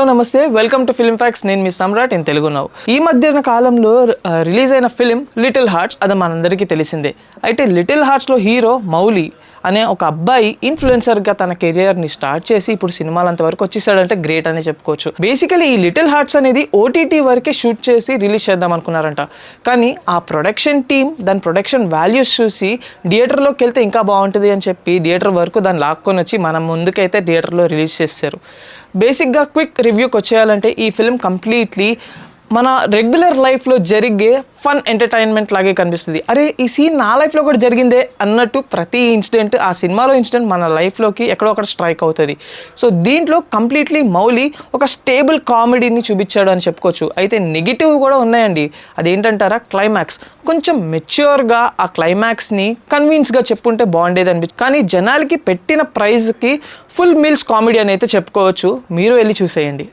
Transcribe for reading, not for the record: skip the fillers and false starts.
నమస్తే, welcome to film facts. నేను మీ సమ్రాట్ ఇన్ తెలుగు నౌ. ఈ మధ్యన కాలంలో రిలీజ్ అయిన ఫిలిం లిటిల్ హార్ట్స్. అది మనందరికీ తెలిసిందే. అయితే లిటిల్ హార్ట్స్లో హీరో మౌలి అనే ఒక అబ్బాయి ఇన్ఫ్లుయెన్సర్గా తన కెరియర్ని స్టార్ట్ చేసి ఇప్పుడు సినిమాలంత వరకు వచ్చేసాడంటే గ్రేట్ అని చెప్పుకోవచ్చు. బేసికలీ ఈ లిటిల్ హార్ట్స్ అనేది ఓటీటీ వరకే షూట్ చేసి రిలీజ్ చేద్దాం అనుకున్నారంట. కానీ ఆ ప్రొడక్షన్ టీమ్ దాని ప్రొడక్షన్ వాల్యూస్ చూసి థియేటర్లోకి వెళ్తే ఇంకా బాగుంటుంది అని చెప్పి థియేటర్ వరకు దాన్ని లాక్కొని వచ్చి మనం ముందుకైతే థియేటర్లో రిలీజ్ చేశారు. బేసిక్గా క్విక్ రివ్యూకి వచ్చేయాలంటే ఈ ఫిల్మ్ కంప్లీట్లీ మన రెగ్యులర్ లైఫ్లో జరిగే ఫన్ ఎంటర్టైన్మెంట్ లాగే కనిపిస్తుంది. అరే ఈ సీన్ నా లైఫ్లో కూడా జరిగిందే అన్నట్టు ప్రతి ఇన్సిడెంట్, ఆ సినిమాలో ఇన్సిడెంట్ మన లైఫ్లోకి ఎక్కడో ఒకటి స్ట్రైక్ అవుతుంది. సో దీంట్లో కంప్లీట్లీ మౌలి ఒక స్టేబుల్ కామెడీని చూపించాడు అని చెప్పుకోవచ్చు. అయితే నెగిటివ్ కూడా ఉన్నాయండి. అదేంటంటారా, క్లైమాక్స్ కొంచెం మెచ్యూర్గా ఆ క్లైమాక్స్ని కన్విన్స్గా చెప్పుంటే బాగుండేది అనిపించింది. కానీ జనాలకి పెట్టిన ప్రైజ్కి ఫుల్ మీల్స్ కామెడీ అని అయితే చెప్పుకోవచ్చు. మీరు వెళ్ళి చూసేయండి.